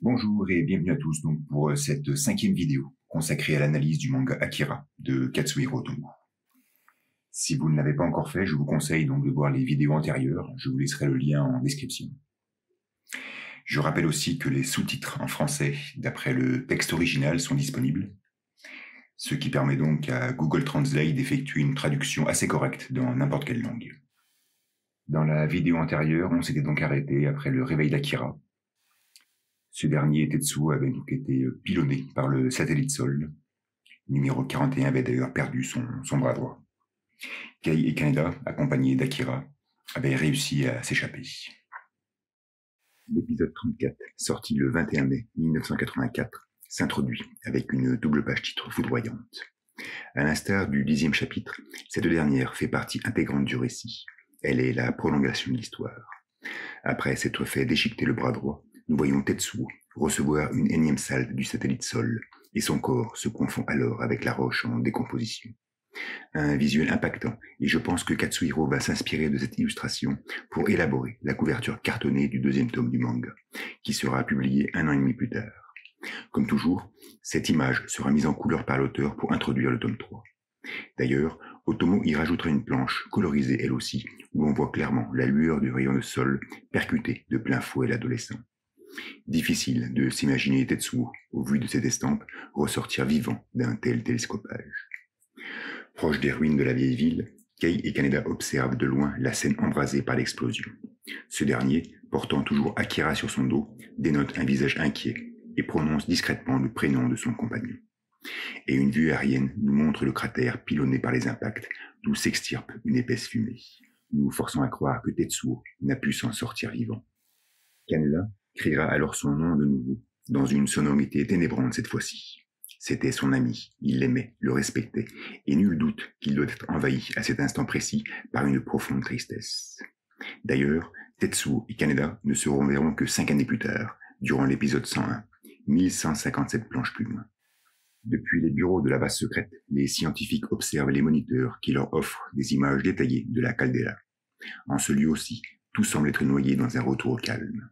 Bonjour et bienvenue à tous donc pour cette cinquième vidéo consacrée à l'analyse du manga Akira de Katsuhiro Otomo. Si vous ne l'avez pas encore fait, je vous conseille donc de voir les vidéos antérieures, je vous laisserai le lien en description. Je rappelle aussi que les sous-titres en français, d'après le texte original, sont disponibles, ce qui permet donc à Google Translate d'effectuer une traduction assez correcte dans n'importe quelle langue. Dans la vidéo antérieure, on s'était donc arrêté après le réveil d'Akira. Ce dernier, Tetsuo, avait donc été pilonné par le satellite Sol. Numéro 41 avait d'ailleurs perdu son bras droit. Kei et Kaneda, accompagnés d'Akira, avaient réussi à s'échapper. L'épisode 34, sorti le 21 mai 1984, s'introduit avec une double page titre foudroyante. À l'instar du 10e chapitre, cette dernière fait partie intégrante du récit. Elle est la prolongation de l'histoire. Après s'être fait déchiqueter le bras droit, nous voyons Tetsuo recevoir une énième salve du satellite Sol, et son corps se confond alors avec la roche en décomposition. Un visuel impactant, et je pense que Katsuhiro va s'inspirer de cette illustration pour élaborer la couverture cartonnée du 2e tome du manga, qui sera publié 1 an et demi plus tard. Comme toujours, cette image sera mise en couleur par l'auteur pour introduire le tome 3. D'ailleurs, Otomo y rajoutera une planche, colorisée elle aussi, où l'on voit clairement la lueur du rayon de sol percuter de plein fouet l'adolescent. Difficile de s'imaginer Tetsuo, au vu de cette estampe, ressortir vivant d'un tel télescopage. Proche des ruines de la vieille ville, Kei et Kaneda observent de loin la scène embrasée par l'explosion. Ce dernier, portant toujours Akira sur son dos, dénote un visage inquiet et prononce discrètement le prénom de son compagnon. Et une vue aérienne nous montre le cratère pilonné par les impacts, d'où s'extirpe une épaisse fumée, nous forçant à croire que Tetsuo n'a pu s'en sortir vivant. Kaneda criera alors son nom de nouveau, dans une sonorité ténébrante cette fois-ci. C'était son ami, il l'aimait, le respectait, et nul doute qu'il doit être envahi à cet instant précis par une profonde tristesse. D'ailleurs, Tetsuo et Kaneda ne se reverront que 5 années plus tard, durant l'épisode 101, 1157 planches plus loin. Depuis les bureaux de la base secrète, les scientifiques observent les moniteurs qui leur offrent des images détaillées de la caldeira. En ce lieu aussi, tout semble être noyé dans un retour au calme.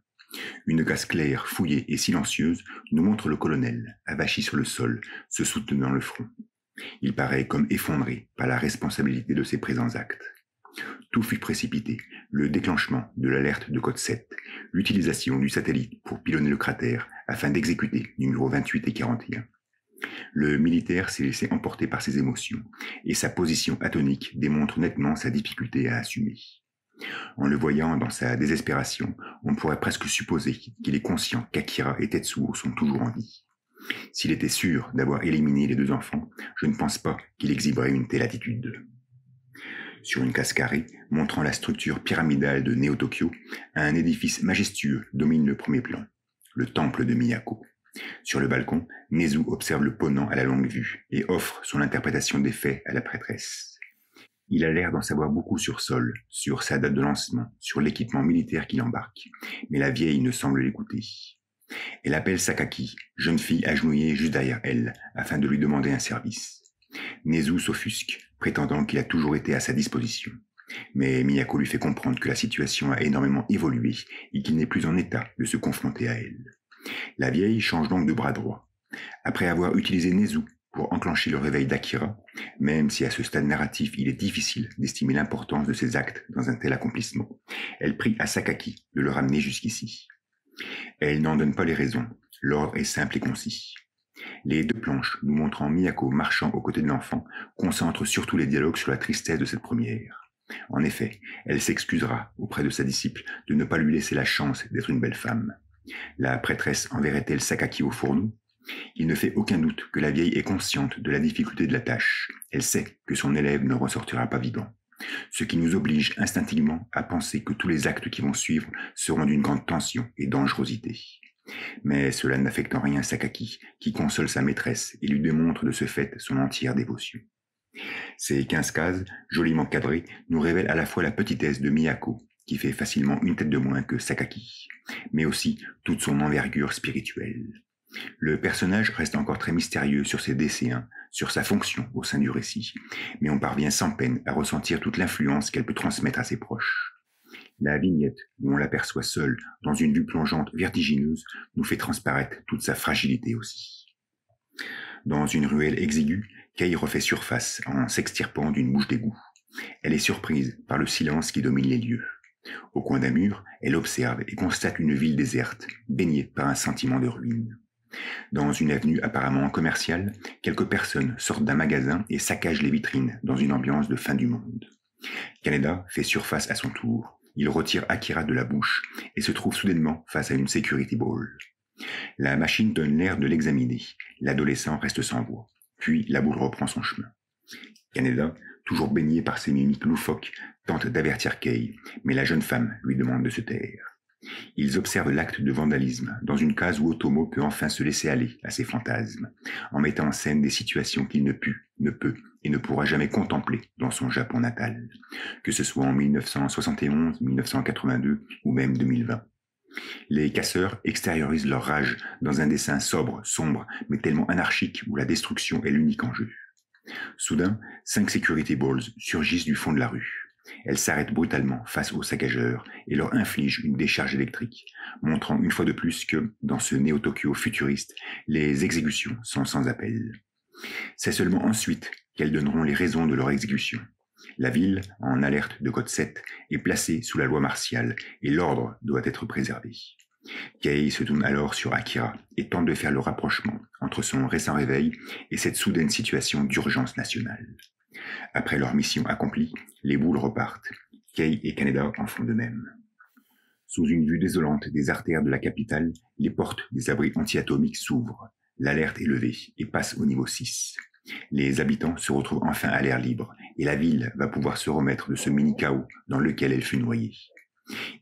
Une glace claire, fouillée et silencieuse nous montre le colonel, avachi sur le sol, se soutenant le front. Il paraît comme effondré par la responsabilité de ses présents actes. Tout fut précipité, le déclenchement de l'alerte de code 7, l'utilisation du satellite pour pilonner le cratère afin d'exécuter numéro 28 et 41. Le militaire s'est laissé emporter par ses émotions, et sa position atonique démontre nettement sa difficulté à assumer. En le voyant dans sa désespération, on pourrait presque supposer qu'il est conscient qu'Akira et Tetsuo sont toujours en vie. S'il était sûr d'avoir éliminé les 2 enfants, je ne pense pas qu'il exhiberait une telle attitude. Sur une case carrée, montrant la structure pyramidale de Néo-Tokyo, un édifice majestueux domine le premier plan, le temple de Miyako. Sur le balcon, Nezu observe le ponant à la longue vue et offre son interprétation des faits à la prêtresse. Il a l'air d'en savoir beaucoup sur Sol, sur sa date de lancement, sur l'équipement militaire qu'il embarque, mais la vieille ne semble l'écouter. Elle appelle Sakaki, jeune fille agenouillée juste derrière elle, afin de lui demander un service. Nezu s'offusque, prétendant qu'il a toujours été à sa disposition. Mais Miyako lui fait comprendre que la situation a énormément évolué et qu'il n'est plus en état de se confronter à elle. La vieille change donc de bras droit. Après avoir utilisé Nezu pour enclencher le réveil d'Akira, même si à ce stade narratif il est difficile d'estimer l'importance de ses actes dans un tel accomplissement, elle prie à Sakaki de le ramener jusqu'ici. Elle n'en donne pas les raisons, l'ordre est simple et concis. Les 2 planches nous montrant Miyako marchant aux côtés de l'enfant concentrent surtout les dialogues sur la tristesse de cette première. En effet, elle s'excusera auprès de sa disciple de ne pas lui laisser la chance d'être une belle femme. La prêtresse enverrait-elle Sakaki au fourneau ? Il ne fait aucun doute que la vieille est consciente de la difficulté de la tâche. Elle sait que son élève ne ressortira pas vivant. Ce qui nous oblige instinctivement à penser que tous les actes qui vont suivre seront d'une grande tension et dangerosité. Mais cela n'affecte en rien Sakaki, qui console sa maîtresse et lui démontre de ce fait son entière dévotion. Ces 15 cases, joliment cadrées, nous révèlent à la fois la petitesse de Miyako, qui fait facilement une tête de moins que Sakaki, mais aussi toute son envergure spirituelle. Le personnage reste encore très mystérieux sur ses desseins, sur sa fonction au sein du récit, mais on parvient sans peine à ressentir toute l'influence qu'elle peut transmettre à ses proches. La vignette, où on l'aperçoit seule, dans une vue plongeante vertigineuse, nous fait transparaître toute sa fragilité aussi. Dans une ruelle exiguë, Kay refait surface en s'extirpant d'une bouche d'égout. Elle est surprise par le silence qui domine les lieux. Au coin d'un mur, elle observe et constate une ville déserte, baignée par un sentiment de ruine. Dans une avenue apparemment commerciale, quelques personnes sortent d'un magasin et saccagent les vitrines dans une ambiance de fin du monde. Kaneda fait surface à son tour. Il retire Akira de la bouche et se trouve soudainement face à une security ball. La machine donne l'air de l'examiner. L'adolescent reste sans voix. Puis la boule reprend son chemin. Kaneda, toujours baigné par ses mimiques loufoques, tente d'avertir Kay, mais la jeune femme lui demande de se taire. Ils observent l'acte de vandalisme dans une case où Otomo peut enfin se laisser aller à ses fantasmes, en mettant en scène des situations qu'il ne peut et ne pourra jamais contempler dans son Japon natal, que ce soit en 1971, 1982 ou même 2020. Les casseurs extériorisent leur rage dans un dessin sobre, sombre, mais tellement anarchique où la destruction est l'unique enjeu. Soudain, 5 security balls surgissent du fond de la rue. Elles s'arrêtent brutalement face aux saccageurs et leur infligent une décharge électrique, montrant une fois de plus que, dans ce néo-Tokyo futuriste, les exécutions sont sans appel. C'est seulement ensuite qu'elles donneront les raisons de leur exécution. La ville, en alerte de code 7, est placée sous la loi martiale et l'ordre doit être préservé. Kei se tourne alors sur Akira et tente de faire le rapprochement entre son récent réveil et cette soudaine situation d'urgence nationale. Après leur mission accomplie, les boules repartent. Kei et Kaneda en font de même. Sous une vue désolante des artères de la capitale, les portes des abris anti-atomiques s'ouvrent. L'alerte est levée et passe au niveau 6. Les habitants se retrouvent enfin à l'air libre et la ville va pouvoir se remettre de ce mini-chaos dans lequel elle fut noyée.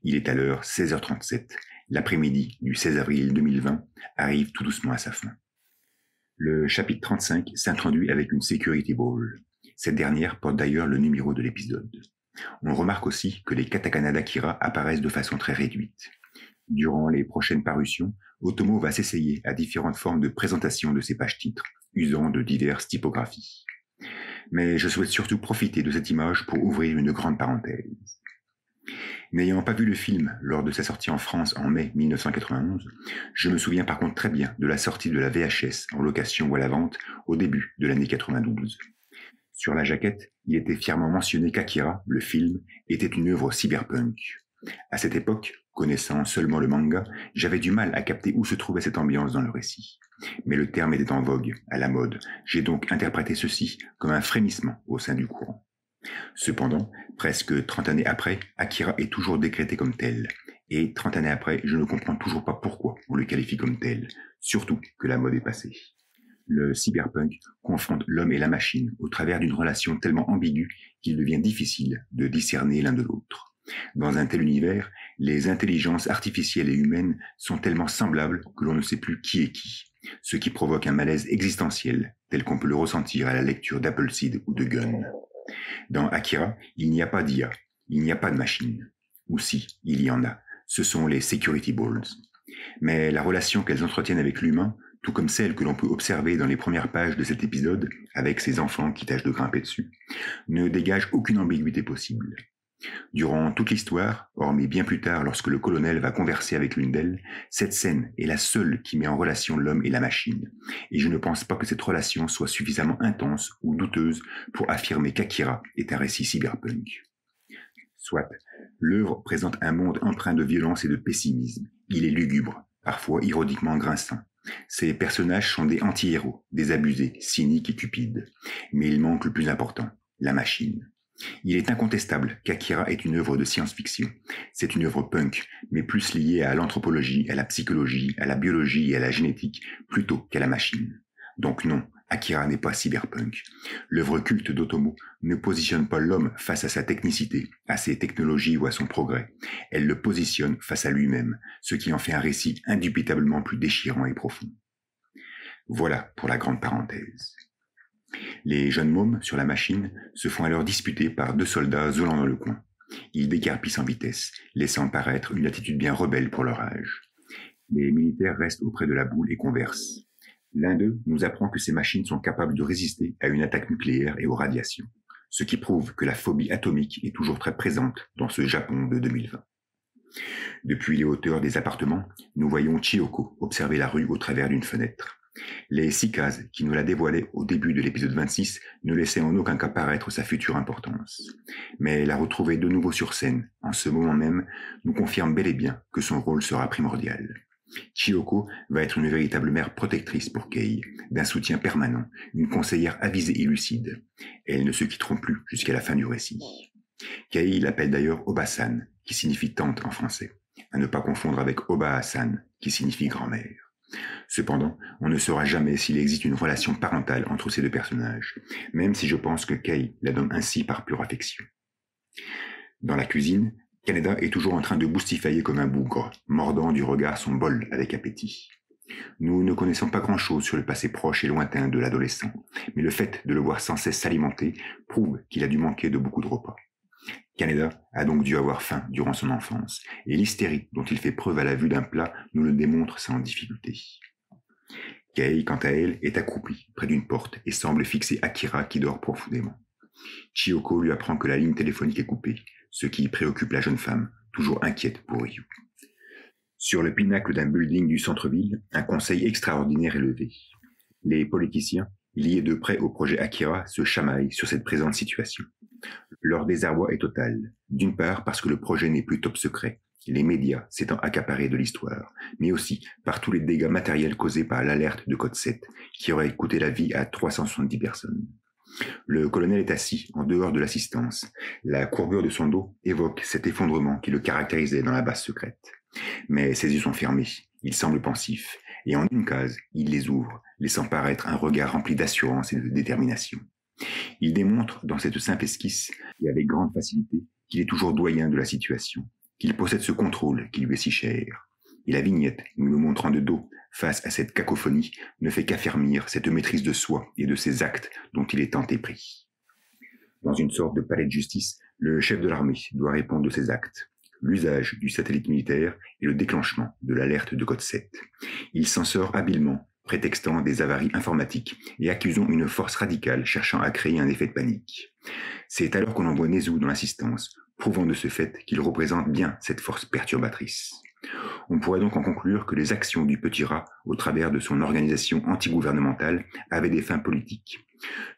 Il est alors 16h37. L'après-midi du 16 avril 2020 arrive tout doucement à sa fin. Le chapitre 35 s'introduit avec une security ball. Cette dernière porte d'ailleurs le numéro de l'épisode. On remarque aussi que les katakana d'Akira apparaissent de façon très réduite. Durant les prochaines parutions, Otomo va s'essayer à différentes formes de présentation de ses pages-titres, usant de diverses typographies. Mais je souhaite surtout profiter de cette image pour ouvrir une grande parenthèse. N'ayant pas vu le film lors de sa sortie en France en mai 1991, je me souviens par contre très bien de la sortie de la VHS en location ou à la vente au début de l'année 92. Sur la jaquette, il était fièrement mentionné qu'Akira, le film, était une œuvre cyberpunk. À cette époque, connaissant seulement le manga, j'avais du mal à capter où se trouvait cette ambiance dans le récit. Mais le terme était en vogue, à la mode. J'ai donc interprété ceci comme un frémissement au sein du courant. Cependant, presque 30 années après, Akira est toujours décrété comme tel. Et 30 années après, je ne comprends toujours pas pourquoi on le qualifie comme tel, surtout que la mode est passée. Le cyberpunk confronte l'homme et la machine au travers d'une relation tellement ambiguë qu'il devient difficile de discerner l'un de l'autre. Dans un tel univers, les intelligences artificielles et humaines sont tellement semblables que l'on ne sait plus qui est qui, ce qui provoque un malaise existentiel tel qu'on peut le ressentir à la lecture d'Appleseed ou de Gun. Dans Akira, il n'y a pas d'IA, il n'y a pas de machine. Ou si, il y en a, ce sont les security balls. Mais la relation qu'elles entretiennent avec l'humain, tout comme celle que l'on peut observer dans les premières pages de cet épisode, avec ces enfants qui tâchent de grimper dessus, ne dégage aucune ambiguïté possible. Durant toute l'histoire, hormis bien plus tard lorsque le colonel va converser avec l'une d'elles, cette scène est la seule qui met en relation l'homme et la machine, et je ne pense pas que cette relation soit suffisamment intense ou douteuse pour affirmer qu'Akira est un récit cyberpunk. Soit, l'œuvre présente un monde empreint de violence et de pessimisme. Il est lugubre, parfois ironiquement grinçant. Ces personnages sont des anti-héros, des abusés, cyniques et cupides. Mais il manque le plus important, la machine. Il est incontestable qu'Akira est une œuvre de science-fiction. C'est une œuvre punk, mais plus liée à l'anthropologie, à la psychologie, à la biologie et à la génétique, plutôt qu'à la machine. Donc non, Akira n'est pas cyberpunk. L'œuvre culte d'Otomo ne positionne pas l'homme face à sa technicité, à ses technologies ou à son progrès. Elle le positionne face à lui-même, ce qui en fait un récit indubitablement plus déchirant et profond. Voilà pour la grande parenthèse. Les jeunes mômes sur la machine se font alors disputer par 2 soldats zoulant dans le coin. Ils décarpissent en vitesse, laissant paraître une attitude bien rebelle pour leur âge. Les militaires restent auprès de la boule et conversent. L'un d'eux nous apprend que ces machines sont capables de résister à une attaque nucléaire et aux radiations, ce qui prouve que la phobie atomique est toujours très présente dans ce Japon de 2020. Depuis les hauteurs des appartements, nous voyons Chiyoko observer la rue au travers d'une fenêtre. Les 6 cases qui nous la dévoilaient au début de l'épisode 26 ne laissaient en aucun cas paraître sa future importance. Mais la retrouver de nouveau sur scène, en ce moment même, nous confirme bel et bien que son rôle sera primordial. Chiyoko va être une véritable mère protectrice pour Kei, d'un soutien permanent, une conseillère avisée et lucide. Elles ne se quitteront plus jusqu'à la fin du récit. Kei l'appelle d'ailleurs Oba-san, qui signifie tante en français, à ne pas confondre avec Oba-san, qui signifie grand-mère. Cependant, on ne saura jamais s'il existe une relation parentale entre ces deux personnages, même si je pense que Kei la donne ainsi par pure affection. Dans la cuisine, Kaneda est toujours en train de boustifailler comme un bougre, mordant du regard son bol avec appétit. Nous ne connaissons pas grand-chose sur le passé proche et lointain de l'adolescent, mais le fait de le voir sans cesse s'alimenter prouve qu'il a dû manquer de beaucoup de repas. Kaneda a donc dû avoir faim durant son enfance, et l'hystérie dont il fait preuve à la vue d'un plat nous le démontre sans difficulté. Kei, quant à elle, est accroupie près d'une porte et semble fixer Akira qui dort profondément. Chiyoko lui apprend que la ligne téléphonique est coupée, ce qui préoccupe la jeune femme, toujours inquiète pour Ryu. Sur le pinacle d'un building du centre-ville, un conseil extraordinaire est levé. Les politiciens, liés de près au projet Akira, se chamaillent sur cette présente situation. Leur désarroi est total, d'une part parce que le projet n'est plus top secret, les médias s'étant accaparés de l'histoire, mais aussi par tous les dégâts matériels causés par l'alerte de code 7, qui aurait coûté la vie à 370 personnes. Le colonel est assis, en dehors de l'assistance. La courbure de son dos évoque cet effondrement qui le caractérisait dans la base secrète. Mais ses yeux sont fermés, il semble pensif, et en une case, il les ouvre, laissant paraître un regard rempli d'assurance et de détermination. Il démontre, dans cette simple esquisse, et avec grande facilité, qu'il est toujours doyen de la situation, qu'il possède ce contrôle qui lui est si cher. Et la vignette, nous le montrant de dos, face à cette cacophonie, ne fait qu'affermir cette maîtrise de soi et de ses actes dont il est tant épris. Dans une sorte de palais de justice, le chef de l'armée doit répondre de ses actes. L'usage du satellite militaire et le déclenchement de l'alerte de code 7. Il s'en sort habilement, prétextant des avaries informatiques et accusant une force radicale cherchant à créer un effet de panique. C'est alors qu'on envoie Nezu dans l'assistance, prouvant de ce fait qu'il représente bien cette force perturbatrice. On pourrait donc en conclure que les actions du petit rat, au travers de son organisation antigouvernementale, avaient des fins politiques.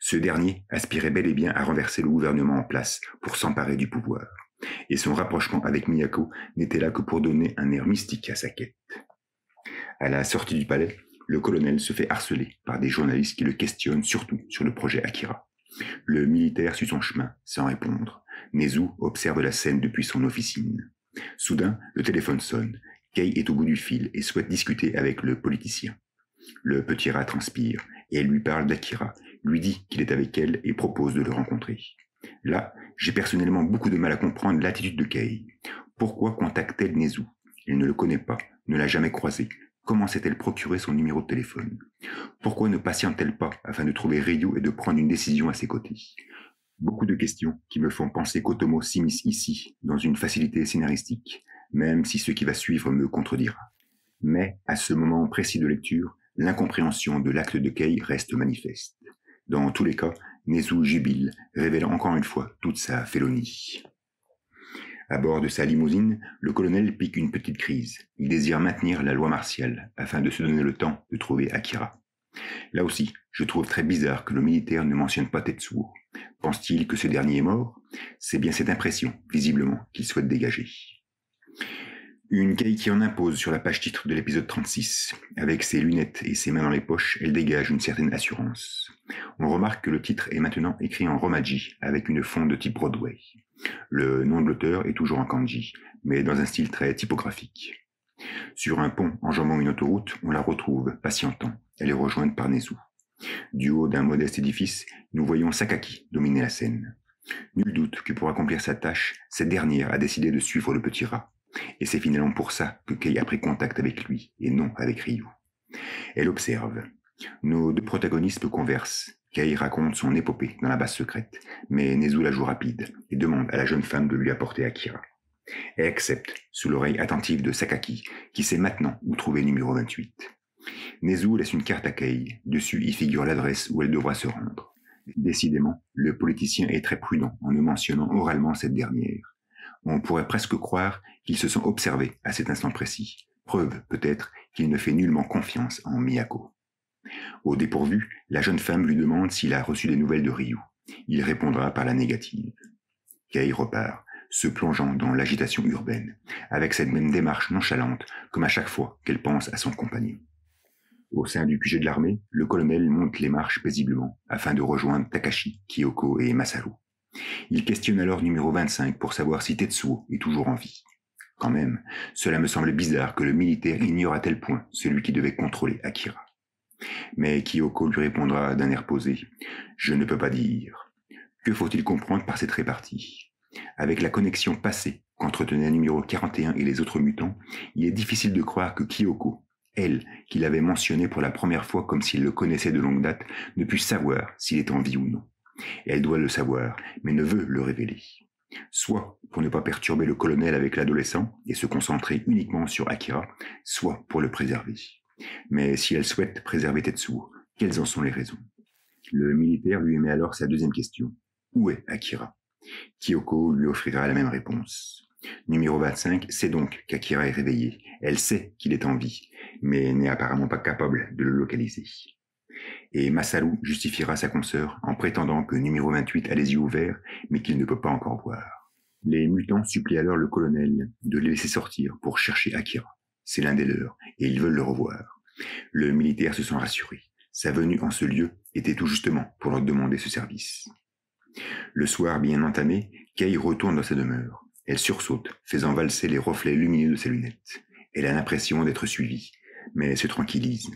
Ce dernier aspirait bel et bien à renverser le gouvernement en place pour s'emparer du pouvoir. Et son rapprochement avec Miyako n'était là que pour donner un air mystique à sa quête. À la sortie du palais, le colonel se fait harceler par des journalistes qui le questionnent surtout sur le projet Akira. Le militaire suit son chemin sans répondre. Nezu observe la scène depuis son officine. Soudain, le téléphone sonne. Kei est au bout du fil et souhaite discuter avec le politicien. Le petit rat transpire et elle lui parle d'Akira, lui dit qu'il est avec elle et propose de le rencontrer. Là, j'ai personnellement beaucoup de mal à comprendre l'attitude de Kei. Pourquoi contacte-t-elle Nezu? Elle ne le connaît pas, ne l'a jamais croisé. Comment s'est-elle procuré son numéro de téléphone? Pourquoi ne patiente-t-elle pas afin de trouver Ryu et de prendre une décision à ses côtés? Beaucoup de questions qui me font penser qu'Otomo s'immisce ici dans une facilité scénaristique, même si ce qui va suivre me contredira. Mais, à ce moment précis de lecture, l'incompréhension de l'acte de Kei reste manifeste. Dans tous les cas, Nezu jubile, révélant encore une fois toute sa félonie. À bord de sa limousine, le colonel pique une petite crise. Il désire maintenir la loi martiale, afin de se donner le temps de trouver Akira. Là aussi, je trouve très bizarre que le militaire ne mentionne pas Tetsuo. Pense-t-il que ce dernier est mort? C'est bien cette impression, visiblement, qu'il souhaite dégager. Une Kei qui en impose sur la page titre de l'épisode 36. Avec ses lunettes et ses mains dans les poches, elle dégage une certaine assurance. On remarque que le titre est maintenant écrit en romaji, avec une fonte de type Broadway. Le nom de l'auteur est toujours en kanji, mais dans un style très typographique. Sur un pont enjambant une autoroute, on la retrouve, patientant. Elle est rejointe par Nezu. Du haut d'un modeste édifice, nous voyons Sakaki dominer la scène. Nul doute que pour accomplir sa tâche, cette dernière a décidé de suivre le petit rat. Et c'est finalement pour ça que Kei a pris contact avec lui, et non avec Ryu. Elle observe. Nos deux protagonistes conversent. Kei raconte son épopée dans la base secrète, mais Nezu la joue rapide et demande à la jeune femme de lui apporter Akira. Elle accepte, sous l'oreille attentive de Sakaki, qui sait maintenant où trouver le numéro 28. Nezu laisse une carte à Kei. Dessus y figure l'adresse où elle devra se rendre. Décidément, le politicien est très prudent en ne mentionnant oralement cette dernière. On pourrait presque croire qu'ils se sont observés à cet instant précis. Preuve, peut-être, qu'il ne fait nullement confiance en Miyako. Au dépourvu, la jeune femme lui demande s'il a reçu des nouvelles de Ryu. Il répondra par la négative. Kei repart, se plongeant dans l'agitation urbaine, avec cette même démarche nonchalante comme à chaque fois qu'elle pense à son compagnon. Au sein du QG de l'armée, le colonel monte les marches paisiblement afin de rejoindre Takashi, Kyoko et Masaru. Il questionne alors numéro 25 pour savoir si Tetsuo est toujours en vie. Quand même, cela me semble bizarre que le militaire ignore à tel point celui qui devait contrôler Akira. Mais Kyoko lui répondra d'un air posé. « Je ne peux pas dire. Que faut-il comprendre par cette répartie ? Avec la connexion passée qu'entretenait numéro 41 et les autres mutants, il est difficile de croire que Kyoko, elle, qui l'avait mentionné pour la première fois comme s'il le connaissait de longue date, ne puisse savoir s'il est en vie ou non. Elle doit le savoir, mais ne veut le révéler. Soit pour ne pas perturber le colonel avec l'adolescent et se concentrer uniquement sur Akira, soit pour le préserver. Mais si elle souhaite préserver Tetsuo, quelles en sont les raisons ? Le militaire lui émet alors sa deuxième question. Où est Akira ? Kyoko lui offrira la même réponse. Numéro 25 sait donc qu'Akira est réveillé. Elle sait qu'il est en vie, mais n'est apparemment pas capable de le localiser. Et Masaru justifiera sa consoeur en prétendant que numéro 28 a les yeux ouverts, mais qu'il ne peut pas encore voir. Les mutants supplient alors le colonel de les laisser sortir pour chercher Akira. C'est l'un des leurs, et ils veulent le revoir. Le militaire se sent rassuré. Sa venue en ce lieu était tout justement pour leur demander ce service. Le soir bien entamé, Kei retourne dans sa demeure. Elle sursaute, faisant valser les reflets lumineux de ses lunettes. Elle a l'impression d'être suivie, mais se tranquillise.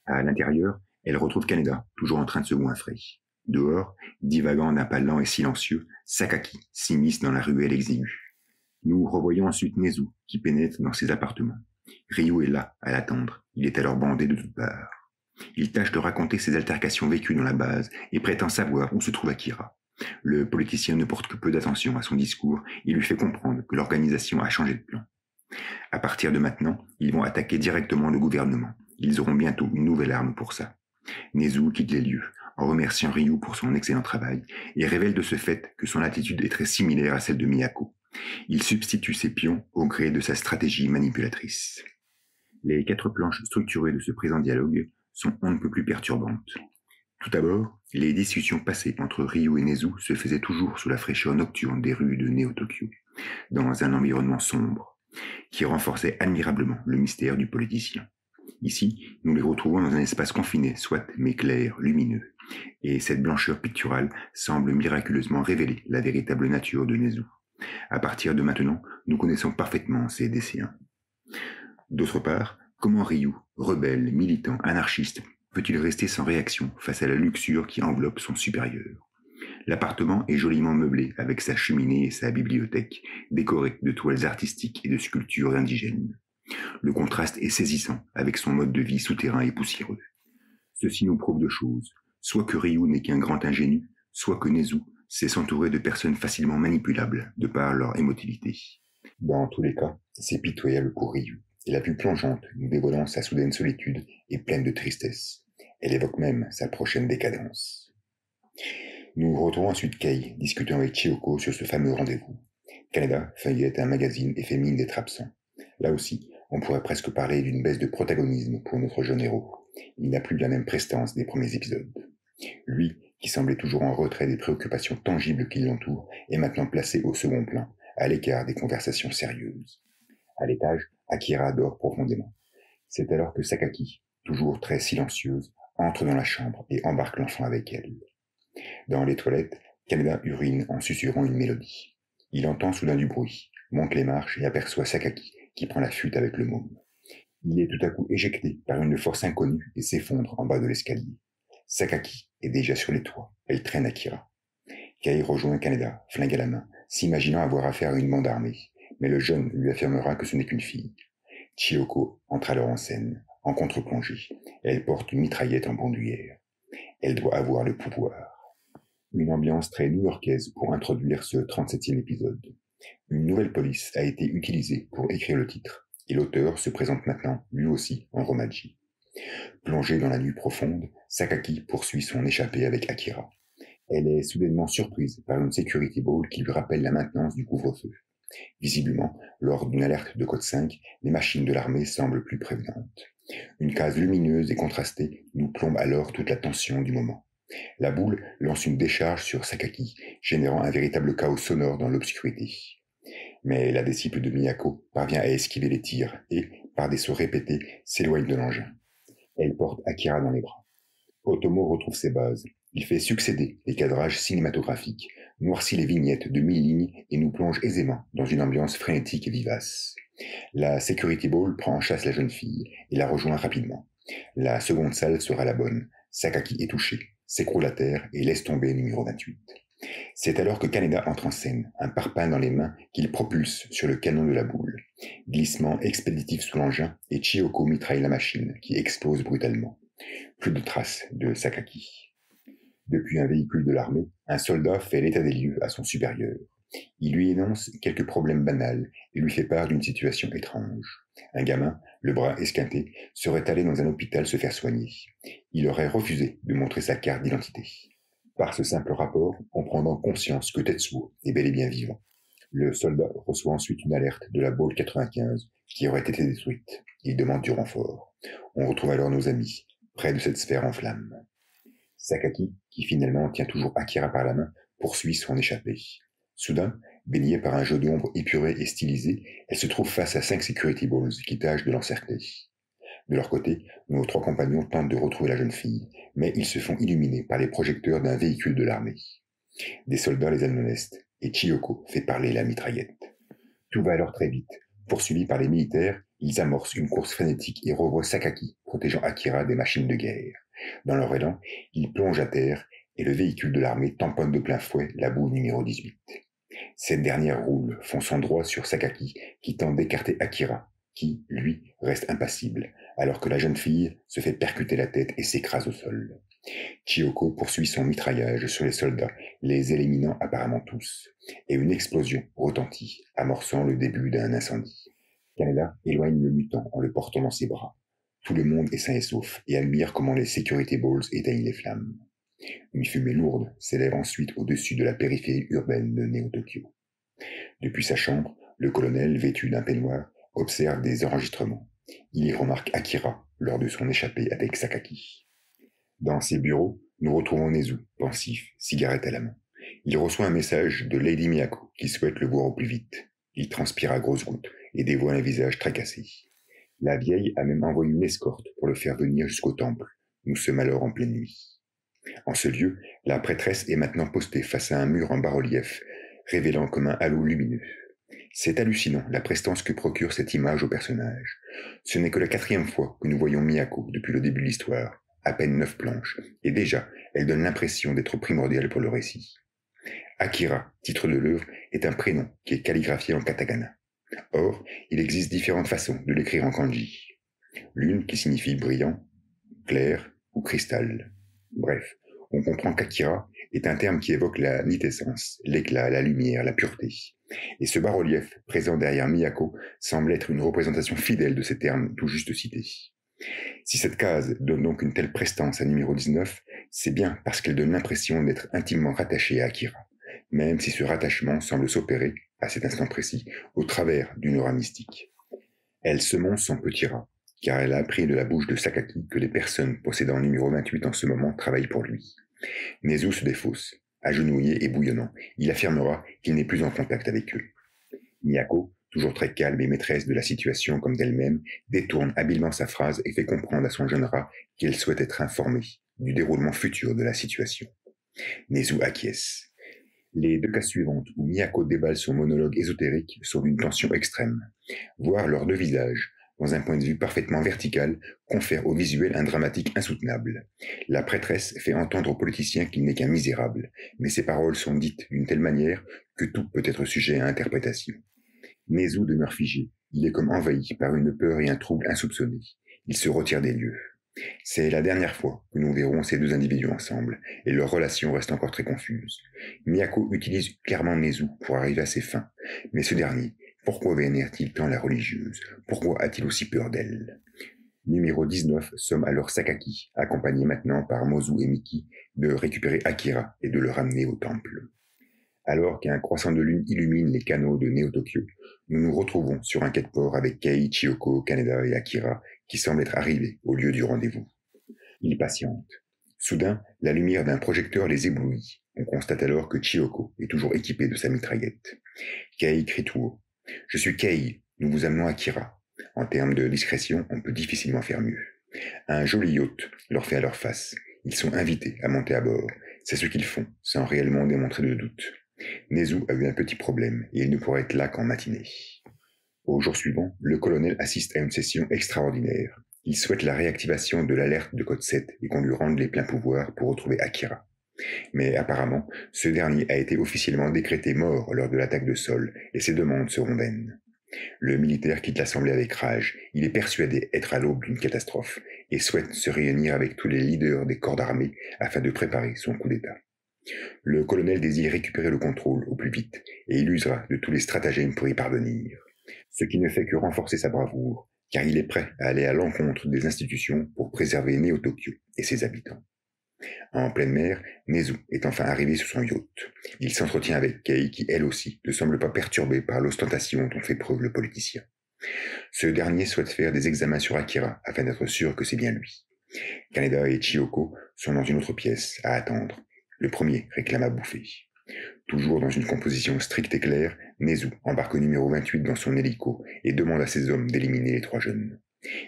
À l'intérieur, elle retrouve Kaneda, toujours en train de se goinfrer. Dehors, divagant d'un pas lent et silencieux, Sakaki s'immisce dans la ruelle exiguë. Nous revoyons ensuite Nezu, qui pénètre dans ses appartements. Ryu est là, à l'attendre. Il est alors bandé de toutes parts. Il tâche de raconter ses altercations vécues dans la base et prétend savoir où se trouve Akira. Le politicien ne porte que peu d'attention à son discours et lui fait comprendre que l'organisation a changé de plan. À partir de maintenant, ils vont attaquer directement le gouvernement. Ils auront bientôt une nouvelle arme pour ça. Nezu quitte les lieux, en remerciant Ryu pour son excellent travail, et révèle de ce fait que son attitude est très similaire à celle de Miyako. Il substitue ses pions au gré de sa stratégie manipulatrice. Les 4 planches structurées de ce présent dialogue sont on ne peut plus perturbantes. Tout d'abord, les discussions passées entre Ryu et Nezu se faisaient toujours sous la fraîcheur nocturne des rues de Neo-Tokyo, dans un environnement sombre, qui renforçait admirablement le mystère du politicien. Ici, nous les retrouvons dans un espace confiné, soit mais clair, lumineux, et cette blancheur picturale semble miraculeusement révéler la véritable nature de Nezu. À partir de maintenant, nous connaissons parfaitement ses desseins. D'autre part, comment Ryu, rebelle, militant, anarchiste, peut-il rester sans réaction face à la luxure qui enveloppe son supérieur ? L'appartement est joliment meublé avec sa cheminée et sa bibliothèque, décorée de toiles artistiques et de sculptures indigènes. Le contraste est saisissant avec son mode de vie souterrain et poussiéreux. Ceci nous prouve 2 choses, soit que Ryu n'est qu'un grand ingénu, soit que Nezu sait s'entourer de personnes facilement manipulables de par leur émotivité. Dans tous les cas, c'est pitoyable pour Ryu, et la vue plongeante nous dévoilant sa soudaine solitude est pleine de tristesse. Elle évoque même sa prochaine décadence. Nous retrouvons ensuite Kei discutant avec Chiyoko sur ce fameux rendez-vous. Kaneda feuillette un magazine et fait mine d'être absent. Là aussi, on pourrait presque parler d'une baisse de protagonisme pour notre jeune héros. Il n'a plus la même prestance des premiers épisodes. Lui, qui semblait toujours en retrait des préoccupations tangibles qui l'entourent, est maintenant placé au second plan, à l'écart des conversations sérieuses. À l'étage, Akira dort profondément. C'est alors que Sakaki, toujours très silencieuse, entre dans la chambre et embarque l'enfant avec elle. Dans les toilettes, Kaneda urine en susurrant une mélodie. Il entend soudain du bruit, monte les marches et aperçoit Sakaki qui prend la fuite avec le môme. Il est tout à coup éjecté par une force inconnue et s'effondre en bas de l'escalier. Sakaki est déjà sur les toits. Elle traîne Akira. Kei rejoint Kaneda, flingue à la main, s'imaginant avoir affaire à une bande armée, mais le jeune lui affirmera que ce n'est qu'une fille. Chiyoko entre alors en scène, en contre-plongée. Elle porte une mitraillette en bandoulière. Elle doit avoir le pouvoir. Une ambiance très new-yorkaise pour introduire ce 37e épisode. Une nouvelle police a été utilisée pour écrire le titre, et l'auteur se présente maintenant, lui aussi, en Romaji. Plongée dans la nuit profonde, Sakaki poursuit son échappée avec Akira. Elle est soudainement surprise par une security ball qui lui rappelle la maintenance du couvre-feu. Visiblement, lors d'une alerte de code 5, les machines de l'armée semblent plus prévenantes. Une case lumineuse et contrastée nous plombe alors toute la tension du moment. La boule lance une décharge sur Sakaki, générant un véritable chaos sonore dans l'obscurité. Mais la disciple de Miyako parvient à esquiver les tirs et, par des sauts répétés, s'éloigne de l'engin. Elle porte Akira dans les bras. Otomo retrouve ses bases. Il fait succéder les cadrages cinématographiques, noircit les vignettes de 1000 lignes et nous plonge aisément dans une ambiance frénétique et vivace. La Security Ball prend en chasse la jeune fille et la rejoint rapidement. La seconde salle sera la bonne. Sakaki est touché, s'écroule à terre et laisse tomber numéro 28. C'est alors que Kaneda entre en scène, un parpaing dans les mains qu'il propulse sur le canon de la boule. Glissement expéditif sous l'engin et Chiyoko mitraille la machine qui explose brutalement. Plus de traces de Sakaki. Depuis un véhicule de l'armée, un soldat fait l'état des lieux à son supérieur. Il lui énonce quelques problèmes banals et lui fait part d'une situation étrange. Un gamin, le bras esquinté, serait allé dans un hôpital se faire soigner. Il aurait refusé de montrer sa carte d'identité. Par ce simple rapport, on prend donc conscience que Tetsuo est bel et bien vivant. Le soldat reçoit ensuite une alerte de la Ball 95 qui aurait été détruite. Il demande du renfort. On retrouve alors nos amis, près de cette sphère en flammes. Sakaki, qui finalement tient toujours Akira par la main, poursuit son échappée. Soudain, baignée par un jeu d'ombre épuré et stylisé, elle se trouve face à 5 Security Balls qui tâchent de l'encercler. De leur côté, nos 3 compagnons tentent de retrouver la jeune fille, mais ils se font illuminer par les projecteurs d'un véhicule de l'armée. Des soldats les admonestent, et Chiyoko fait parler la mitraillette. Tout va alors très vite. Poursuivis par les militaires, ils amorcent une course frénétique et revoient Sakaki, protégeant Akira des machines de guerre. Dans leur élan, ils plongent à terre, et le véhicule de l'armée tamponne de plein fouet la boule numéro 18. Cette dernière roule, fonçant droit sur Sakaki, qui tente d'écarter Akira, qui, lui, reste impassible, alors que la jeune fille se fait percuter la tête et s'écrase au sol. Chiyoko poursuit son mitraillage sur les soldats, les éliminant apparemment tous, et une explosion retentit, amorçant le début d'un incendie. Kaneda éloigne le mutant en le portant dans ses bras. Tout le monde est sain et sauf, et admire comment les Security Balls éteignent les flammes. Une fumée lourde s'élève ensuite au-dessus de la périphérie urbaine de Néo-Tokyo. Depuis sa chambre, le colonel, vêtu d'un peignoir, observe des enregistrements. Il y remarque Akira lors de son échappée avec Sakaki. Dans ses bureaux, nous retrouvons Nezu, pensif, cigarette à la main. Il reçoit un message de Lady Miyako qui souhaite le voir au plus vite. Il transpire à grosses gouttes et dévoile un visage tracassé. La vieille a même envoyé une escorte pour le faire venir jusqu'au temple. Nous sommes alors en pleine nuit. En ce lieu, la prêtresse est maintenant postée face à un mur en bas-relief, révélant comme un halo lumineux. C'est hallucinant la prestance que procure cette image au personnage. Ce n'est que la 4e fois que nous voyons Miyako depuis le début de l'histoire, à peine 9 planches, et déjà elle donne l'impression d'être primordiale pour le récit. Akira, titre de l'œuvre, est un prénom qui est calligraphié en katakana. Or, il existe différentes façons de l'écrire en kanji. L'une qui signifie brillant, clair ou cristal. Bref, on comprend qu'Akira est un terme qui évoque la nitessence, l'éclat, la lumière, la pureté. Et ce bas-relief présent derrière Miyako semble être une représentation fidèle de ces termes tout juste cités. Si cette case donne donc une telle prestance à numéro 19, c'est bien parce qu'elle donne l'impression d'être intimement rattachée à Akira, même si ce rattachement semble s'opérer, à cet instant précis, au travers d'une aura mystique. Elle semonce son petit rat, car elle a appris de la bouche de Sakaki que les personnes possédant numéro 28 en ce moment travaillent pour lui. Nezu se défausse. Agenouillé et bouillonnant, il affirmera qu'il n'est plus en contact avec eux. Miyako, toujours très calme et maîtresse de la situation comme d'elle-même, détourne habilement sa phrase et fait comprendre à son jeune rat qu'elle souhaite être informée du déroulement futur de la situation. Nezu acquiesce. Les 2 cas suivantes où Miyako déballe son monologue ésotérique sont d'une tension extrême. Voir leurs 2 visages, dans un point de vue parfaitement vertical, confère au visuel un dramatique insoutenable. La prêtresse fait entendre aux politiciens qu'il n'est qu'un misérable, mais ses paroles sont dites d'une telle manière que tout peut être sujet à interprétation. Nezu demeure figé, il est comme envahi par une peur et un trouble insoupçonnés. Il se retire des lieux. C'est la dernière fois que nous verrons ces 2 individus ensemble, et leur relation reste encore très confuse. Miyako utilise clairement Nezu pour arriver à ses fins, mais ce dernier, pourquoi vénère-t-il tant la religieuse? Pourquoi a-t-il aussi peur d'elle? Numéro 19 somme alors Sakaki, accompagné maintenant par Mozu et Miki, de récupérer Akira et de le ramener au temple. Alors qu'un croissant de lune illumine les canaux de Neo-Tokyo, nous nous retrouvons sur un quai de port avec Kei, Chiyoko, Kaneda et Akira qui semblent être arrivés au lieu du rendez-vous. Ils patientent. Soudain, la lumière d'un projecteur les éblouit. On constate alors que Chiyoko est toujours équipée de sa mitraillette. Kei crie tout haut. « Je suis Kei, nous vous amenons Akira. » En termes de discrétion, on peut difficilement faire mieux. Un joli yacht leur fait à leur face. Ils sont invités à monter à bord. C'est ce qu'ils font, sans réellement démontrer de doute. Nezu a eu un petit problème et il ne pourra être là qu'en matinée. Au jour suivant, le colonel assiste à une session extraordinaire. Il souhaite la réactivation de l'alerte de code 7 et qu'on lui rende les pleins pouvoirs pour retrouver Akira. Mais apparemment, ce dernier a été officiellement décrété mort lors de l'attaque de sol et ses demandes seront vaines. Le militaire quitte l'assemblée avec rage. Il est persuadé être à l'aube d'une catastrophe et souhaite se réunir avec tous les leaders des corps d'armée afin de préparer son coup d'État. Le colonel désire récupérer le contrôle au plus vite et il usera de tous les stratagèmes pour y parvenir. Ce qui ne fait que renforcer sa bravoure, car il est prêt à aller à l'encontre des institutions pour préserver Neo-Tokyo et ses habitants. En pleine mer, Nezu est enfin arrivé sur son yacht. Il s'entretient avec Kei qui, elle aussi, ne semble pas perturbée par l'ostentation dont fait preuve le politicien. Ce dernier souhaite faire des examens sur Akira afin d'être sûr que c'est bien lui. Kaneda et Chiyoko sont dans une autre pièce à attendre. Le premier réclame à bouffer. Toujours dans une composition stricte et claire, Nezu embarque au numéro 28 dans son hélico et demande à ses hommes d'éliminer les 3 jeunes.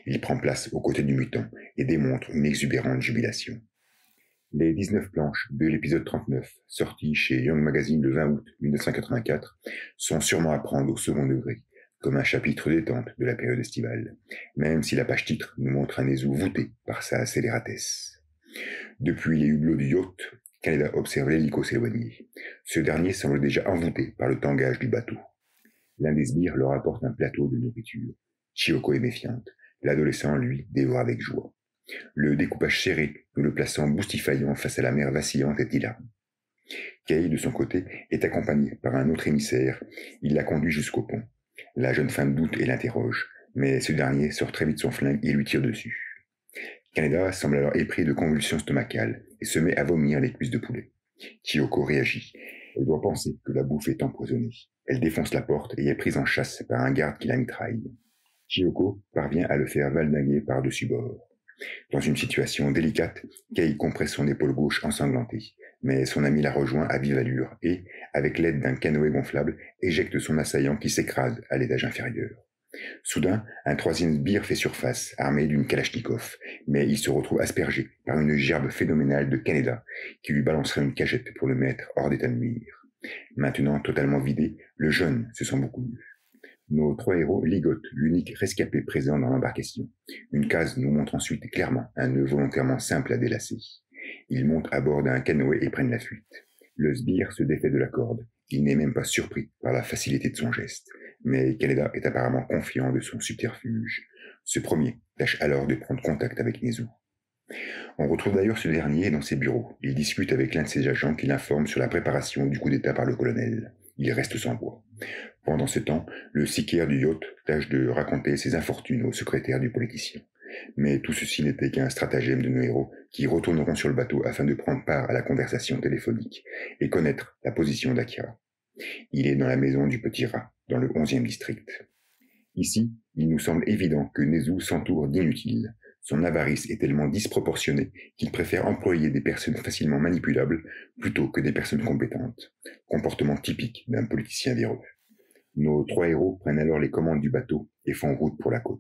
Il prend place aux côtés du mutant et démontre une exubérante jubilation. Les 19 planches de l'épisode 39, sorti chez Young Magazine le 20 août 1984, sont sûrement à prendre au second degré, comme un chapitre détente de la période estivale, même si la page titre nous montre un Nezu voûté par sa scélératesse. Depuis les hublots du yacht, Kaneda observe l'hélico s'éloigner. Ce dernier semble déjà envoûté par le tangage du bateau. L'un des sbires leur apporte un plateau de nourriture. Chiyoko est méfiante. L'adolescent, lui, dévore avec joie. Le découpage serré nous le plaçant boustifaillant face à la mer vacillante est hilarant. Kei, de son côté, est accompagné par un autre émissaire. Il la conduit jusqu'au pont. La jeune femme doute et l'interroge, mais ce dernier sort très vite son flingue et lui tire dessus. Kaneda semble alors épris de convulsions stomacales et se met à vomir les cuisses de poulet. Chiyoko réagit. Elle doit penser que la bouffe est empoisonnée. Elle défonce la porte et est prise en chasse par un garde qui la mitraille. Chiyoko parvient à le faire valdinguer par-dessus bord. Dans une situation délicate, Kei compresse son épaule gauche ensanglantée, mais son ami la rejoint à vive allure et, avec l'aide d'un canoë gonflable, éjecte son assaillant qui s'écrase à l'étage inférieur. Soudain, un troisième sbire fait surface, armé d'une kalachnikov, mais il se retrouve aspergé par une gerbe phénoménale de Kaneda qui lui balancerait une cagette pour le mettre hors d'état de nuire. Maintenant totalement vidé, le jeune se sent beaucoup mieux. Nos 3 héros ligotent l'unique rescapé présent dans l'embarcation. Une case nous montre ensuite clairement un nœud volontairement simple à délacer. Ils montent à bord d'un canoë et prennent la fuite. Le sbire se défait de la corde. Il n'est même pas surpris par la facilité de son geste. Mais Kaneda est apparemment confiant de son subterfuge. Ce premier tâche alors de prendre contact avec Nezu. On retrouve d'ailleurs ce dernier dans ses bureaux. Il discute avec l'un de ses agents qui l'informe sur la préparation du coup d'État par le colonel. Il reste sans voix. Pendant ce temps, le sicaire du yacht tâche de raconter ses infortunes au secrétaire du politicien. Mais tout ceci n'était qu'un stratagème de nos héros qui retourneront sur le bateau afin de prendre part à la conversation téléphonique et connaître la position d'Akira. Il est dans la maison du Petit Rat, dans le 11e district. Ici, il nous semble évident que Nezu s'entoure d'inutiles. Son avarice est tellement disproportionnée qu'il préfère employer des personnes facilement manipulables plutôt que des personnes compétentes. Comportement typique d'un politicien véreux. Nos 3 héros prennent alors les commandes du bateau et font route pour la côte.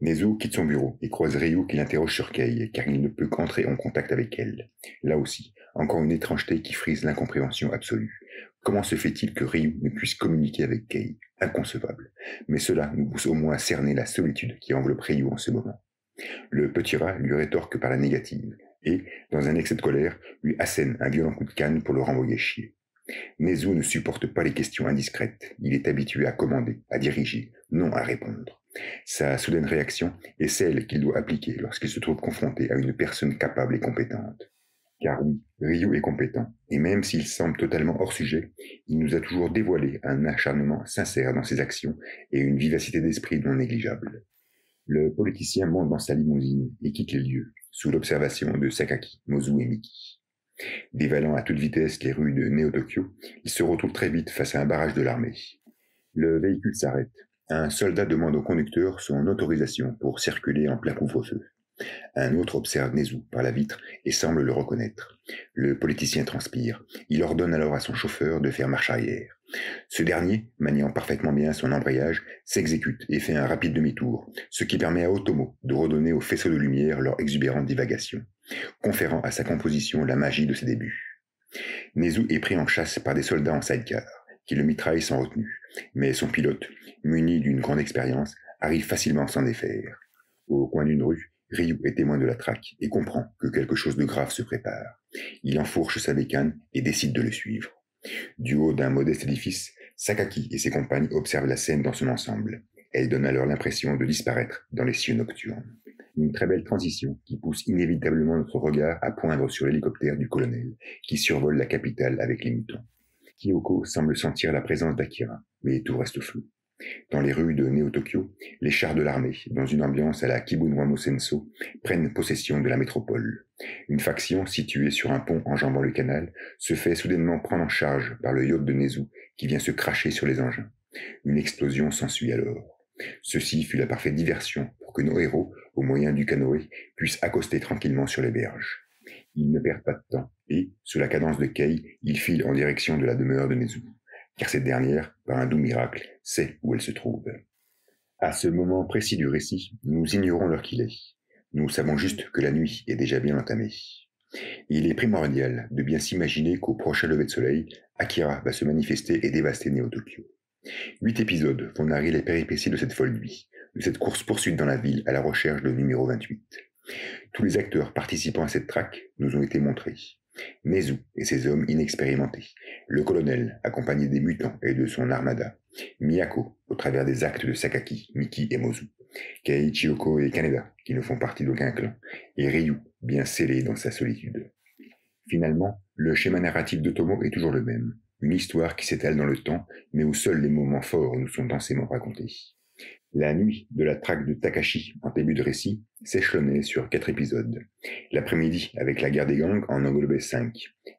Nezu quitte son bureau et croise Ryu qui l'interroge sur Kei, car il ne peut qu'entrer en contact avec elle. Là aussi, encore une étrangeté qui frise l'incompréhension absolue. Comment se fait-il que Ryu ne puisse communiquer avec Kei? Inconcevable. Mais cela nous pousse au moins à cerner la solitude qui enveloppe Ryu en ce moment. Le petit rat lui rétorque par la négative et, dans un excès de colère, lui assène un violent coup de canne pour le renvoyer chier. Nezu ne supporte pas les questions indiscrètes. Il est habitué à commander, à diriger, non à répondre. Sa soudaine réaction est celle qu'il doit appliquer lorsqu'il se trouve confronté à une personne capable et compétente. Car oui, Ryu est compétent, et même s'il semble totalement hors sujet, il nous a toujours dévoilé un acharnement sincère dans ses actions et une vivacité d'esprit non négligeable. Le politicien monte dans sa limousine et quitte les lieux, sous l'observation de Sakaki, Mozu et Miki. Dévalant à toute vitesse les rues de Neo-Tokyo, il se retrouve très vite face à un barrage de l'armée. Le véhicule s'arrête. Un soldat demande au conducteur son autorisation pour circuler en plein couvre-feu. Un autre observe Nezu par la vitre et semble le reconnaître. Le politicien transpire. Il ordonne alors à son chauffeur de faire marche arrière. Ce dernier, maniant parfaitement bien son embrayage, s'exécute et fait un rapide demi-tour, ce qui permet à Otomo de redonner aux faisceaux de lumière leur exubérante divagation, conférant à sa composition la magie de ses débuts. Nezu est pris en chasse par des soldats en sidecar, qui le mitraillent sans retenue, mais son pilote, muni d'une grande expérience, arrive facilement à s'en défaire. Au coin d'une rue, Ryu est témoin de la traque et comprend que quelque chose de grave se prépare. Il enfourche sa bécane et décide de le suivre. Du haut d'un modeste édifice, Sakaki et ses compagnes observent la scène dans son ensemble. Elle donne alors l'impression de disparaître dans les cieux nocturnes. Une très belle transition qui pousse inévitablement notre regard à poindre sur l'hélicoptère du colonel qui survole la capitale avec les mutants. Kyoko semble sentir la présence d'Akira, mais tout reste flou. Dans les rues de Neo-Tokyo, les chars de l'armée, dans une ambiance à la Kibunwamo Senso, prennent possession de la métropole. Une faction située sur un pont enjambant le canal se fait soudainement prendre en charge par le yacht de Nezu qui vient se cracher sur les engins. Une explosion s'ensuit alors. Ceci fut la parfaite diversion pour que nos héros, au moyen du canoë, puissent accoster tranquillement sur les berges. Ils ne perdent pas de temps et, sous la cadence de Kei, ils filent en direction de la demeure de Nezu, car cette dernière, par un doux miracle, sait où elle se trouve. À ce moment précis du récit, nous ignorons l'heure qu'il est. Nous savons juste que la nuit est déjà bien entamée. Il est primordial de bien s'imaginer qu'au prochain lever de soleil, Akira va se manifester et dévaster Neo-Tokyo. 8 épisodes vont narrer les péripéties de cette folle nuit, de cette course-poursuite dans la ville à la recherche de numéro 28. Tous les acteurs participant à cette traque nous ont été montrés. Nezu et ses hommes inexpérimentés, le colonel accompagné des mutants et de son armada, Miyako au travers des actes de Sakaki, Miki et Mozu, Kei, Chiyoko et Kaneda qui ne font partie d'aucun clan, et Ryu bien scellé dans sa solitude. Finalement, le schéma narratif de Tomo est toujours le même, une histoire qui s'étale dans le temps, mais où seuls les moments forts nous sont densément racontés. La nuit de la traque de Takashi, en début de récit, s'échelonnait sur 4 épisodes. L'après-midi, avec la guerre des gangs, en englobait 5.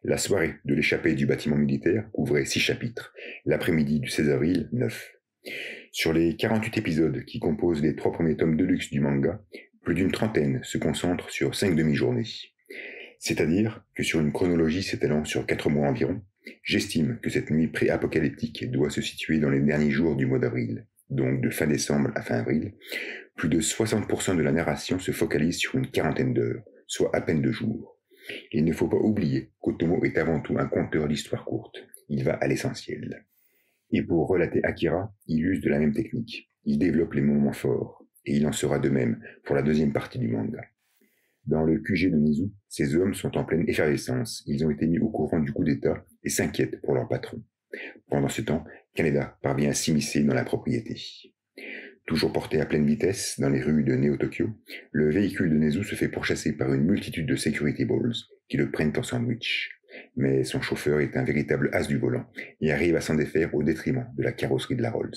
La soirée de l'échappée du bâtiment militaire couvrait 6 chapitres. L'après-midi du 16 avril, 9. Sur les 48 épisodes qui composent les 3 premiers tomes de luxe du manga, plus d'une trentaine se concentrent sur 5 demi-journées. C'est-à-dire que sur une chronologie s'étalant sur 4 mois environ, j'estime que cette nuit pré-apocalyptique doit se situer dans les derniers jours du mois d'avril. Donc de fin décembre à fin avril, plus de 60% de la narration se focalise sur une quarantaine d'heures, soit à peine 2 jours. Il ne faut pas oublier qu'Otomo est avant tout un conteur d'histoires courtes. Il va à l'essentiel. Et pour relater Akira, il use de la même technique. Il développe les moments forts, et il en sera de même pour la deuxième partie du manga. Dans le QG de Nezu, ces hommes sont en pleine effervescence. Ils ont été mis au courant du coup d'État et s'inquiètent pour leur patron. Pendant ce temps, Kaneda parvient à s'immiscer dans la propriété. Toujours porté à pleine vitesse dans les rues de Neo-Tokyo, le véhicule de Nezu se fait pourchasser par une multitude de security balls qui le prennent en sandwich. Mais son chauffeur est un véritable as du volant et arrive à s'en défaire au détriment de la carrosserie de la Rolls.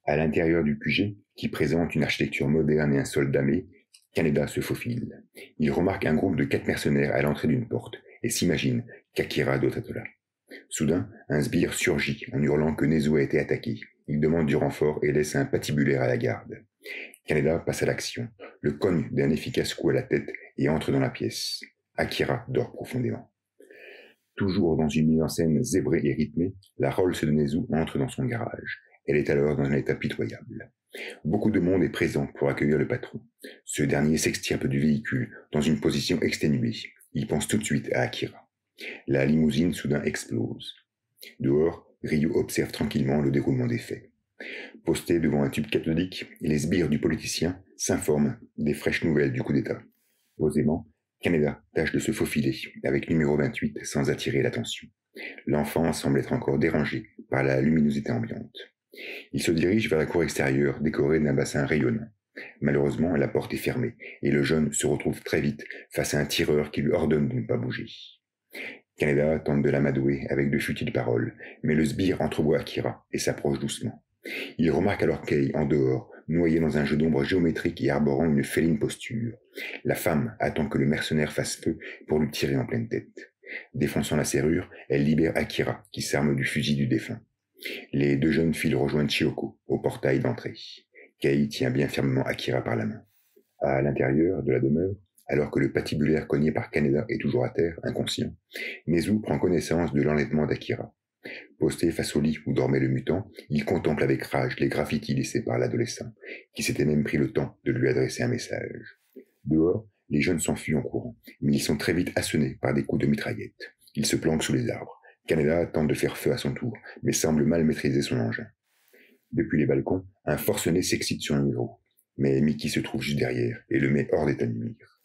À l'intérieur du QG, qui présente une architecture moderne et un sol damé, Kaneda se faufile. Il remarque un groupe de 4 mercenaires à l'entrée d'une porte et s'imagine qu'Akira doit être là. Soudain, un sbire surgit en hurlant que Nezu a été attaqué. Il demande du renfort et laisse un patibulaire à la garde. Kaneda passe à l'action, le cogne d'un efficace coup à la tête et entre dans la pièce. Akira dort profondément. Toujours dans une mise en scène zébrée et rythmée, la Rolls de Nezu entre dans son garage. Elle est alors dans un état pitoyable. Beaucoup de monde est présent pour accueillir le patron. Ce dernier s'extirpe du véhicule dans une position exténuée. Il pense tout de suite à Akira. La limousine soudain explose. Dehors, Ryu observe tranquillement le déroulement des faits. Postés devant un tube cathodique, les sbires du politicien s'informent des fraîches nouvelles du coup d'État. Posément, Kaneda tâche de se faufiler avec numéro 28 sans attirer l'attention. L'enfant semble être encore dérangé par la luminosité ambiante. Il se dirige vers la cour extérieure décorée d'un bassin rayonnant. Malheureusement, la porte est fermée et le jeune se retrouve très vite face à un tireur qui lui ordonne de ne pas bouger. Kaneda tente de l'amadouer avec de futiles paroles, mais le sbire entrevoit Akira et s'approche doucement. Il remarque alors Kei en dehors, noyé dans un jeu d'ombre géométrique et arborant une féline posture. La femme attend que le mercenaire fasse feu pour lui tirer en pleine tête. Défonçant la serrure, elle libère Akira, qui s'arme du fusil du défunt. Les deux jeunes filles rejoignent Chioko, au portail d'entrée. Kei tient bien fermement Akira par la main. À l'intérieur de la demeure, alors que le patibulaire cogné par Kaneda est toujours à terre, inconscient, Nezu prend connaissance de l'enlèvement d'Akira. Posté face au lit où dormait le mutant, il contemple avec rage les graffitis laissés par l'adolescent, qui s'était même pris le temps de lui adresser un message. Dehors, les jeunes s'enfuient en courant, mais ils sont très vite assenés par des coups de mitraillette. Ils se planquent sous les arbres. Kaneda tente de faire feu à son tour, mais semble mal maîtriser son engin. Depuis les balcons, un forcené s'excite sur un héros, mais Miki se trouve juste derrière et le met hors d'état de nuire.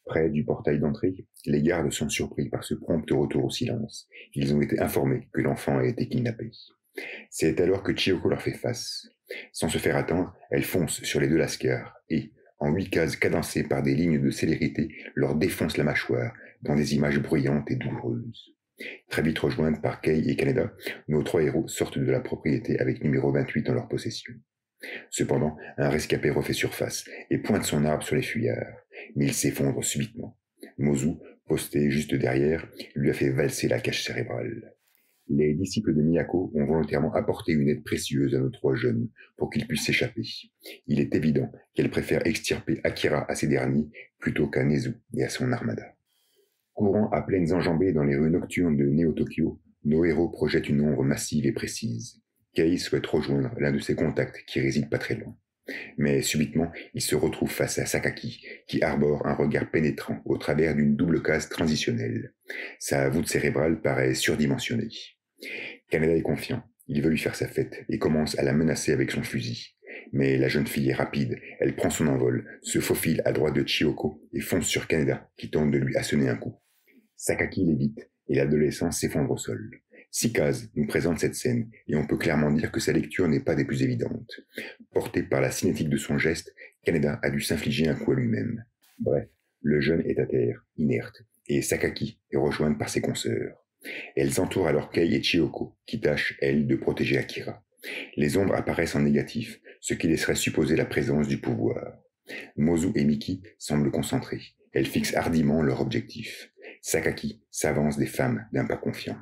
Près du portail d'entrée, les gardes sont surpris par ce prompt retour au silence. Ils ont été informés que l'enfant a été kidnappé. C'est alors que Chioko leur fait face. Sans se faire attendre, elle fonce sur les deux lascars et, en 8 cases cadencées par des lignes de célérité, leur défonce la mâchoire dans des images bruyantes et douloureuses. Très vite rejointes par Kei et Kaneda, nos 3 héros sortent de la propriété avec numéro 28 en leur possession. Cependant, un rescapé refait surface et pointe son arbre sur les fuyards, mais il s'effondre subitement. Mozu, posté juste derrière, lui a fait valser la cage cérébrale. Les disciples de Miyako ont volontairement apporté une aide précieuse à nos 3 jeunes pour qu'ils puissent s'échapper. Il est évident qu'elle préfère extirper Akira à ces derniers plutôt qu'à Nezu et à son armada. Courant à pleines enjambées dans les rues nocturnes de Neo-Tokyo, nos héros projettent une ombre massive et précise. Kei souhaite rejoindre l'un de ses contacts qui réside pas très loin. Mais subitement, il se retrouve face à Sakaki, qui arbore un regard pénétrant au travers d'une double case transitionnelle. Sa voûte cérébrale paraît surdimensionnée. Kaneda est confiant, il veut lui faire sa fête et commence à la menacer avec son fusil. Mais la jeune fille est rapide, elle prend son envol, se faufile à droite de Chioko et fonce sur Kaneda, qui tente de lui assonner un coup. Sakaki l'évite et l'adolescent s'effondre au sol. 6 cases nous présentent cette scène, et on peut clairement dire que sa lecture n'est pas des plus évidentes. Porté par la cinétique de son geste, Kaneda a dû s'infliger un coup à lui-même. Bref, le jeune est à terre, inerte, et Sakaki est rejointe par ses consoeurs. Elles entourent alors Kei et Chioko, qui tâchent, elles, de protéger Akira. Les ombres apparaissent en négatif, ce qui laisserait supposer la présence du pouvoir. Mozu et Miki semblent concentrés. Elles fixent hardiment leur objectif. Sakaki s'avance des femmes d'un pas confiant.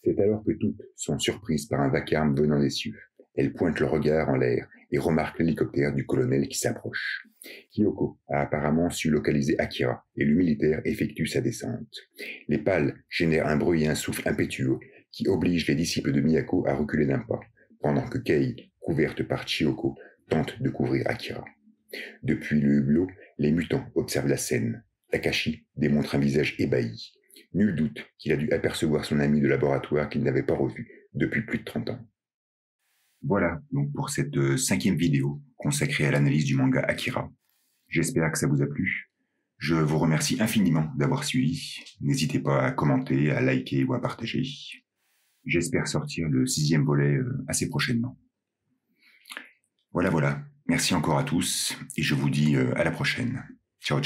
C'est alors que toutes sont surprises par un vacarme venant des cieux. Elles pointent le regard en l'air et remarquent l'hélicoptère du colonel qui s'approche. Kyoko a apparemment su localiser Akira et le militaire effectue sa descente. Les pales génèrent un bruit et un souffle impétueux qui obligent les disciples de Miyako à reculer d'un pas, pendant que Kei, couverte par Chioko, tente de couvrir Akira. Depuis le hublot, les mutants observent la scène. Takashi démontre un visage ébahi. Nul doute qu'il a dû apercevoir son ami de laboratoire qu'il n'avait pas revu depuis plus de 30 ans. Voilà donc pour cette 5e vidéo consacrée à l'analyse du manga Akira. J'espère que ça vous a plu. Je vous remercie infiniment d'avoir suivi. N'hésitez pas à commenter, à liker ou à partager. J'espère sortir le 6e volet assez prochainement. Voilà. Merci encore à tous et je vous dis à la prochaine. Ciao.